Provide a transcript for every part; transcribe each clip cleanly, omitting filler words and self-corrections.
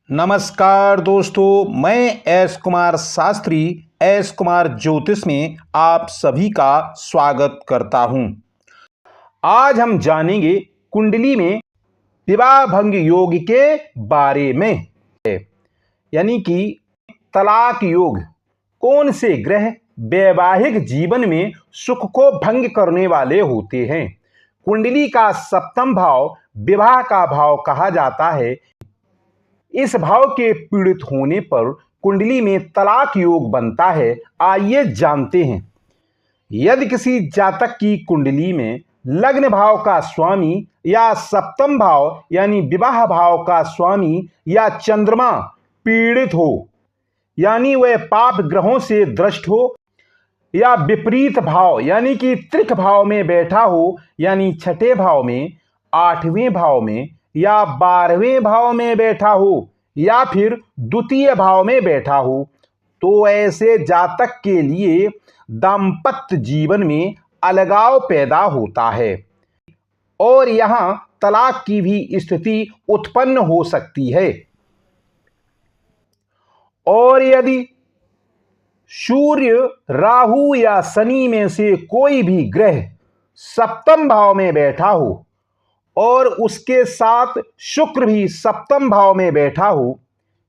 नमस्कार दोस्तों, मैं एस कुमार शास्त्री एस कुमार ज्योतिष में आप सभी का स्वागत करता हूं। आज हम जानेंगे कुंडली में विवाह भंग योग के बारे में, यानी कि तलाक योग। कौन से ग्रह वैवाहिक जीवन में सुख को भंग करने वाले होते हैं? कुंडली का सप्तम भाव विवाह का भाव कहा जाता है। इस भाव के पीड़ित होने पर कुंडली में तलाक योग बनता है। आइए जानते हैं। यदि किसी जातक की कुंडली में लग्न भाव का स्वामी या सप्तम भाव यानी विवाह भाव का स्वामी या चंद्रमा पीड़ित हो, यानी वह पाप ग्रहों से दृष्ट हो, या विपरीत भाव यानी कि त्रिक भाव में बैठा हो, यानी छठे भाव में, आठवें भाव में या 12वें भाव में बैठा हो, या फिर द्वितीय भाव में बैठा हो, तो ऐसे जातक के लिए दाम्पत्य जीवन में अलगाव पैदा होता है और यहां तलाक की भी स्थिति उत्पन्न हो सकती है। और यदि सूर्य, राहु या शनि में से कोई भी ग्रह सप्तम भाव में बैठा हो और उसके साथ शुक्र भी सप्तम भाव में बैठा हो,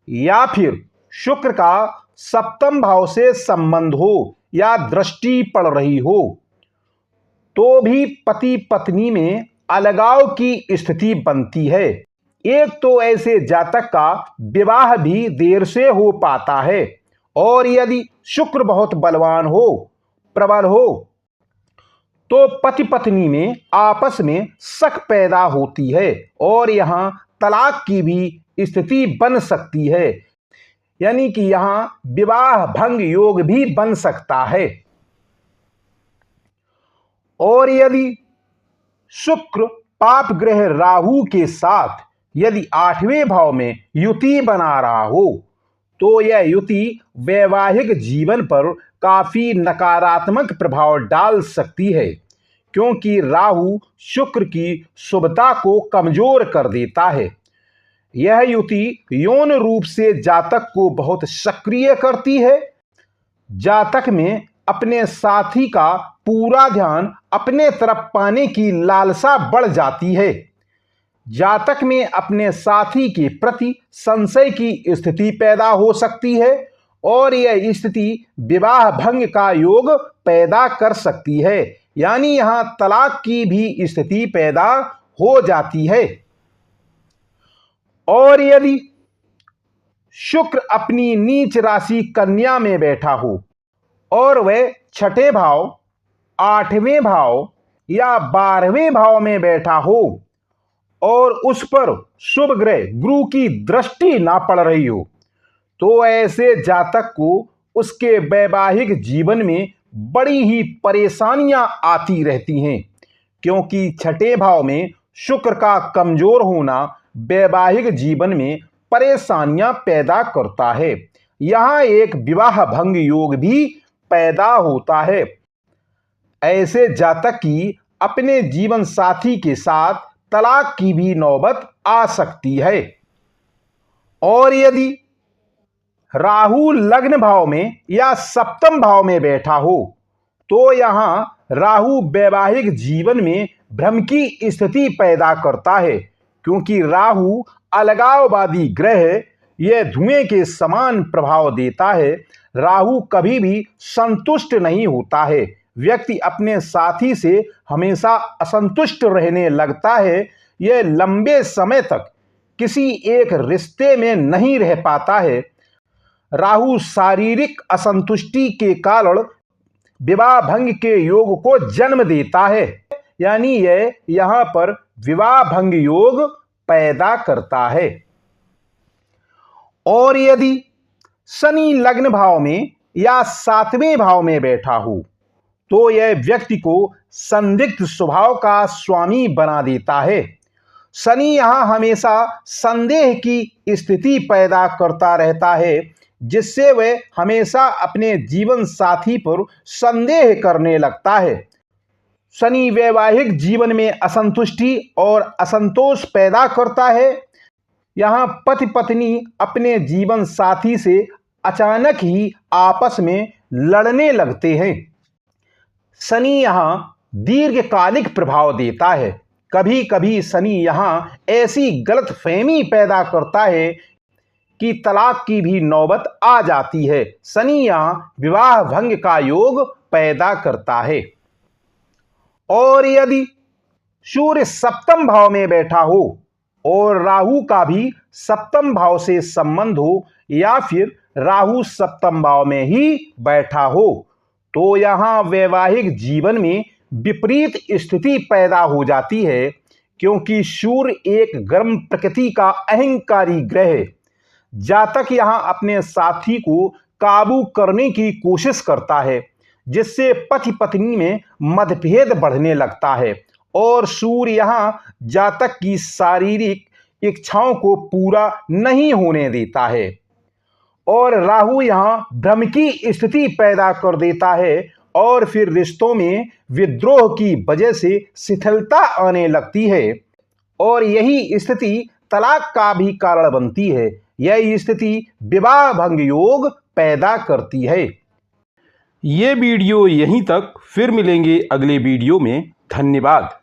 या फिर शुक्र का सप्तम भाव से संबंध हो या दृष्टि पड़ रही हो, तो भी पति पत्नी में अलगाव की स्थिति बनती है। एक तो ऐसे जातक का विवाह भी देर से हो पाता है, और यदि शुक्र बहुत बलवान हो, प्रबल हो, तो पति पत्नी में आपस में शक पैदा होती है और यहां तलाक की भी स्थिति बन सकती है, यानी कि यहां विवाह भंग योग भी बन सकता है। और यदि शुक्र पाप ग्रह राहु के साथ यदि 8वें भाव में युति बना रहा हो, तो यह युति वैवाहिक जीवन पर काफी नकारात्मक प्रभाव डाल सकती है, क्योंकि राहु शुक्र की शुभता को कमजोर कर देता है। यह युति यौन रूप से जातक को बहुत सक्रिय करती है। जातक में अपने साथी का पूरा ध्यान अपने तरफ पाने की लालसा बढ़ जाती है। जातक में अपने साथी के प्रति संशय की स्थिति पैदा हो सकती है और यह स्थिति विवाह भंग का योग पैदा कर सकती है, यानी यहां तलाक की भी स्थिति पैदा हो जाती है। और यदि शुक्र अपनी नीच राशि कन्या में बैठा हो और वह छठे भाव, 8वें भाव या 12वें भाव में बैठा हो और उस पर शुभ ग्रह गुरु की दृष्टि ना पड़ रही हो, तो ऐसे जातक को उसके वैवाहिक जीवन में बड़ी ही परेशानियां आती रहती हैं, क्योंकि छठे भाव में शुक्र का कमजोर होना वैवाहिक जीवन में परेशानियां पैदा करता है। यहां एक विवाह भंग योग भी पैदा होता है। ऐसे जातक की अपने जीवन साथी के साथ तलाक की भी नौबत आ सकती है। और यदि राहु लग्न भाव में या सप्तम भाव में बैठा हो, तो यहां राहु वैवाहिक जीवन में भ्रम की स्थिति पैदा करता है, क्योंकि राहु अलगाववादी ग्रह, यह धुएं के समान प्रभाव देता है। राहु कभी भी संतुष्ट नहीं होता है। व्यक्ति अपने साथी से हमेशा असंतुष्ट रहने लगता है। यह लंबे समय तक किसी एक रिश्ते में नहीं रह पाता है। राहु शारीरिक असंतुष्टि के कारण विवाह भंग के योग को जन्म देता है, यानी यह यहां पर विवाह भंग योग पैदा करता है। और यदि शनि लग्न भाव में या 7वें भाव में बैठा हो, तो यह व्यक्ति को संदिग्ध स्वभाव का स्वामी बना देता है। शनि यहां हमेशा संदेह की स्थिति पैदा करता रहता है, जिससे वह हमेशा अपने जीवन साथी पर संदेह करने लगता है। शनि वैवाहिक जीवन में असंतुष्टि और असंतोष पैदा करता है। यहाँ पति पत्नी अपने जीवन साथी से अचानक ही आपस में लड़ने लगते हैं। शनि यहाँ दीर्घकालिक प्रभाव देता है। कभी कभी शनि यहाँ ऐसी गलतफहमी पैदा करता है कि तलाक की भी नौबत आ जाती है। शनि यहाँ विवाह भंग का योग पैदा करता है। और यदि सूर्य सप्तम भाव में बैठा हो और राहु का भी सप्तम भाव से संबंध हो, या फिर राहु सप्तम भाव में ही बैठा हो, तो यहाँ वैवाहिक जीवन में विपरीत स्थिति पैदा हो जाती है, क्योंकि सूर्य एक गर्म प्रकृति का अहंकारी ग्रह है। जातक यहाँ अपने साथी को काबू करने की कोशिश करता है, जिससे पति पत्नी में मतभेद बढ़ने लगता है। और सूर्य यहाँ जातक की शारीरिक इच्छाओं को पूरा नहीं होने देता है। और राहु यहाँ भ्रम की स्थिति पैदा कर देता है, और फिर रिश्तों में विद्रोह की वजह से शिथिलता आने लगती है, और यही स्थिति तलाक का भी कारण बनती है। यह स्थिति विवाह भंग योग पैदा करती है। ये वीडियो यहीं तक, फिर मिलेंगे अगले वीडियो में। धन्यवाद।